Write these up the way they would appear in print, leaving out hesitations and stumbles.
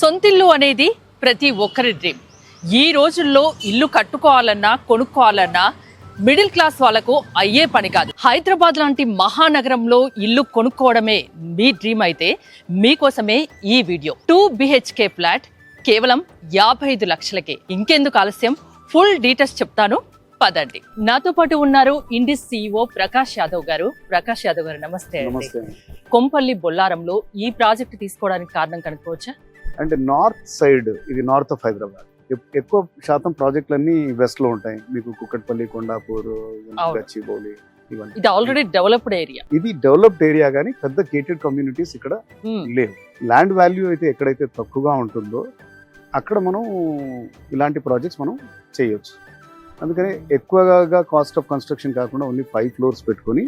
సొంతిల్లు అనేది ప్రతి ఒక్కరి డ్రీమ్. ఈ రోజుల్లో ఇల్లు కట్టుకోవాలన్నా కొనుక్కోవాలన్నా మిడిల్ క్లాస్ వాళ్ళకు అయ్యే పని కాదు. హైదరాబాద్ లాంటి మహానగరంలో ఇల్లు కొనుక్కోవడమే మీ డ్రీమ్ అయితే మీకోసమే ఈ వీడియో. 2 BHK ఫ్లాట్ కేవలం 55 లక్షలకే. ఇంకెందుకు ఆలస్యం, ఫుల్ డీటెయిల్స్ చెప్తాను, పదండి. నాతో పాటు ఉన్నారు ఇండిస్ CEO ప్రకాష్ యాదవ్ గారు. ప్రకాష్ యాదవ్ గారు నమస్తే. కొంపల్లి బొల్లారంలో ఈ ప్రాజెక్ట్ తీసుకోవడానికి కారణం కనుక్కోవచ్చా? అంటే నార్త్ సైడ్, ఇది నార్త్ ఆఫ్ హైదరాబాద్. ఎక్కువ శాతం ప్రాజెక్టులన్నీ వెస్ట్ లో ఉంటాయి. మీకు కుక్కట్పల్లి, కొండాపూర్, గచ్చిబౌలి, ఇవన్నీ. ఇది ఆల్రెడీ డెవలప్డ్ ఏరియా. ఇది డెవలప్డ్ ఏరియా, కానీ పెద్ద గేటెడ్ కమ్యూనిటీస్ ఇక్కడ లేవు. ల్యాండ్ వాల్యూ అయితే ఎక్కడైతే తక్కువగా ఉంటుందో అక్కడ మనం ఇలాంటి ప్రాజెక్ట్స్ మనం చేయొచ్చు. అందుకని ఎక్కువగా కాస్ట్ ఆఫ్ కన్స్ట్రక్షన్ కాకుండా ఓన్లీ 5 floors పెట్టుకొని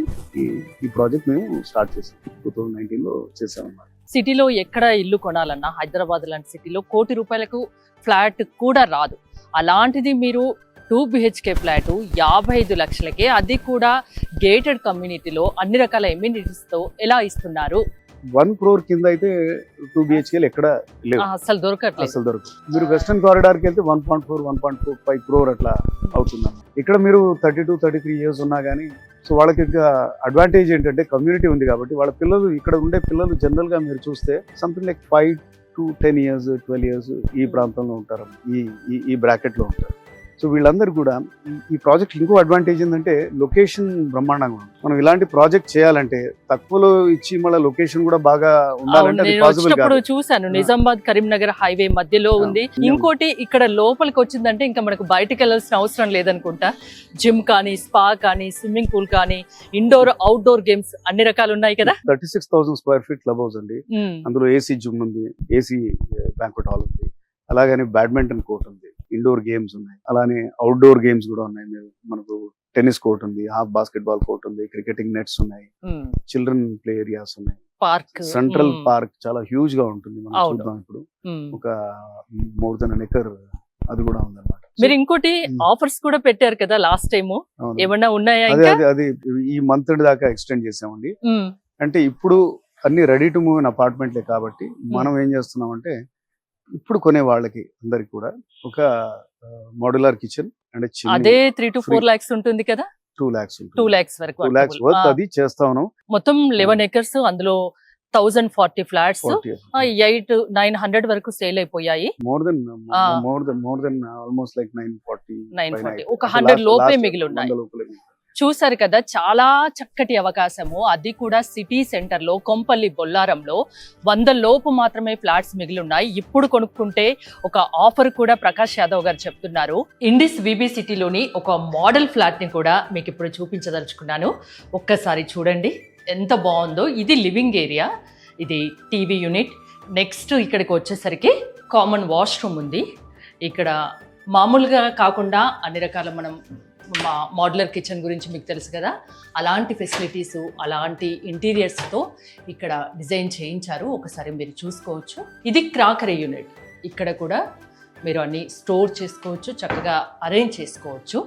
ఈ ప్రాజెక్ట్ మేము స్టార్ట్ చేసాం. 2019లో చేసాం అన్నమాట. సిటీలో ఎక్కడ ఇల్లు కొనాలన్నా హైదరాబాద్ లాంటి సిటీలో ₹1 కోటి ఫ్లాట్ కూడా రాదు. అలాంటిది మీరు 2 BHK ఫ్లాట్ 55 లక్షలకే, అది కూడా గేటెడ్ కమ్యూనిటీలో అన్ని రకాల ఎమ్యూనిటీస్తో ఎలా ఇస్తున్నారు? 1 crore కింద అయితే 2 BHKలు ఎక్కడ లేవు, అసలు దొరకట్లేదు. అసలు దొరకదు. మీరు వెస్టర్న్ కారిడార్కి వెళ్తే 1.4, 1.45 crore అట్లా అవుతుందన్న. ఇక్కడ మీరు 32-33 years ఉన్నా కానీ, సో వాళ్ళకి అడ్వాంటేజ్ ఏంటంటే కమ్యూనిటీ ఉంది కాబట్టి వాళ్ళ పిల్లలు, ఇక్కడ ఉండే పిల్లలు జనరల్ గా మీరు చూస్తే something like 5 to 10 years, 12 years ఈ ప్రాంతంలో ఉంటారు, ఈ బ్రాకెట్ లో ఉంటారు. సో వీళ్ళందరూ కూడా ఈ ప్రాజెక్ట్ ఇంకో అడ్వాంటేజ్ ఏంటంటే లొకేషన్ బ్రహ్మాండంగా ఉంది. మనం ఇలాంటి ప్రాజెక్ట్ చేయాలంటే తక్కువలో ఇచ్చి మళ్ళీ లొకేషన్ కూడా బాగా ఉండాలంటే పాసిబుల్ కాదు. చూసాను, నిజామాబాద్ కరీంనగర్ హైవే మధ్యలో ఉంది. ఇంకోటి ఇక్కడ లోపలికి వచ్చిందంటే ఇంకా మనకు బయటకు వెళ్ళాల్సిన అవసరం లేదనుకుంటా. జిమ్ కానీ, స్పా కానీ, స్విమ్మింగ్ పూల్ కానీ, ఇండోర్ అవుట్డోర్ గేమ్స్ అన్ని రకాలు ఉన్నాయి కదా. 36,000 square feet క్లబ్ హౌస్ అండి. అందులో ఏసీ జిమ్ ఉంది, ఏసీ బ్యాంక్వెట్ హాల్ ఉంది, అలాగని బ్యాడ్మింటన్ కోర్ట్ ఉంది, ఇండోర్ గేమ్స్ ఉన్నాయి, అలానే అవుట్డోర్ గేమ్స్ కూడా ఉన్నాయి. మనకు టెన్నిస్ కోర్ట్ ఉంది, హాఫ్ బాస్కెట్ బాల్ కోర్ట్ ఉంది, క్రికెటింగ్ నెట్స్ ఉన్నాయి, చిల్డ్రన్ ప్లే ఏరియాస్ ఉన్నాయి, పార్క్, సెంట్రల్ పార్క్ చాలా హ్యూజ్ గా ఉంటుంది. మనం చూద్దాం ఇప్పుడు ఒక మోర్ దెన్ an acre అది కూడా ఉంది అన్నమాట. మీరు ఇంకోటి ఆఫర్స్ కూడా పెట్టారు కదా లాస్ట్ టైం, ఏమన్నా ఉన్నాయా? అది ఈ మంత్ దాకా ఎక్స్టెండ్ చేసామండి. అంటే ఇప్పుడు అన్ని రెడీ టు మూవ్ ఇన్ అపార్ట్మెంట్లే కాబట్టి మనం ఏం చేస్తున్నాం అంటే ఇప్పుడు కొనే వాళ్ళకి అందరికి కూడా ఒక మోడ్యులర్ కిచెన్ అంటే అదే 3 to 4 lakhs ఉంటుంది కదా. 2 lakhs, 2 lakhs వరకు, 2 lakhs వర్త్ అది చేస్తాను. మొత్తం 11 acres, అందులో 1040 ఫ్లాట్స్ 800-900 వరకు సేల్ అయిపోయాయి. మోర్ దెన్ ఆల్మోస్ట్ లైక్ 940 ఒక 100 లోపే మిగిలి ఉన్నాయి. చూసారు కదా, చాలా చక్కటి అవకాశము. అది కూడా సిటీ సెంటర్ లో కొంపల్లి బొల్లారంలో 100 లోపు మాత్రమే ఫ్లాట్స్ మిగిలి ఉన్నాయి. ఇప్పుడు కొనుక్కుంటే ఒక ఆఫర్ కూడా ప్రకాష్ యాదవ్ గారు చెప్తున్నారు. ఇండిస్ VB సిటీలోని ఒక మోడల్ ఫ్లాట్ ని కూడా మీకు ఇప్పుడు చూపించదలుచుకున్నాను. ఒక్కసారి చూడండి ఎంత బాగుందో. ఇది లివింగ్ ఏరియా, ఇది టీవీ యూనిట్. నెక్స్ట్ ఇక్కడికి వచ్చేసరికి కామన్ వాష్రూమ్ ఉంది. ఇక్కడ మామూలుగా కాకుండా అన్ని రకాల మనం మోడ్యులర్ కిచెన్ గురించి మీకు తెలుసు కదా, అలాంటి ఫెసిలిటీస్, అలాంటి ఇంటీరియర్స్తో ఇక్కడ డిజైన్ చేయించారు. ఒకసారి మీరు చూసుకోవచ్చు. ఇది క్రాకరీ యూనిట్. ఇక్కడ కూడా మీరు అన్ని స్టోర్ చేసుకోవచ్చు, చక్కగా అరేంజ్ చేసుకోవచ్చు.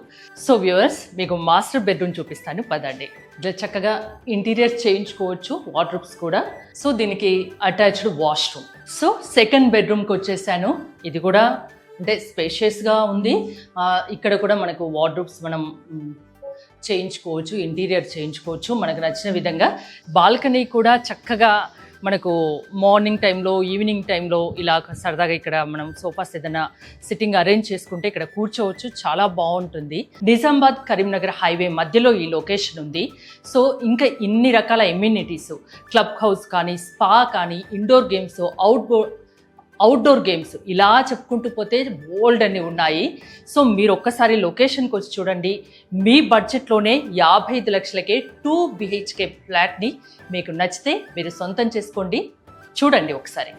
సో వ్యూవర్స్, మీకు మాస్టర్ బెడ్రూమ్ చూపిస్తాను, పదండి. ఇలా చక్కగా ఇంటీరియర్ చేయించుకోవచ్చు, వార్డ్రోబ్స్ కూడా. సో దీనికి అటాచ్డ్ వాష్రూమ్. సో సెకండ్ బెడ్రూమ్కి వచ్చేసాను. ఇది కూడా అంటే స్పేషియస్గా ఉంది. ఇక్కడ కూడా మనకు వార్డ్రోబ్స్ మనం చేయించుకోవచ్చు, ఇంటీరియర్ చేయించుకోవచ్చు మనకు నచ్చిన విధంగా. బాల్కనీ కూడా చక్కగా మనకు మార్నింగ్ టైంలో, ఈవినింగ్ టైంలో ఇలా సరదాగా ఇక్కడ మనం సోఫాస్ ఏదైనా సిట్టింగ్ అరేంజ్ చేసుకుంటే ఇక్కడ కూర్చోవచ్చు, చాలా బాగుంటుంది. నిజామాబాద్ కరీంనగర్ హైవే మధ్యలో ఈ లొకేషన్ ఉంది. సో ఇంకా ఇన్ని రకాల ఎమ్యూనిటీస్, క్లబ్ హౌస్ కానీ, స్పా కానీ, ఇండోర్ గేమ్స్, అవుట్డోర్ గేమ్స్, ఇలా చెప్పుకుంటూ పోతే బోల్డ్ అన్ని ఉన్నాయి. సో మీరు ఒక్కసారి లొకేషన్కి వచ్చి చూడండి. మీ బడ్జెట్లోనే 55 లక్షలకే 2 BHK ఫ్లాట్ని మీకు నచ్చితే మీరు సొంతం చేసుకోండి. చూడండి ఒకసారి.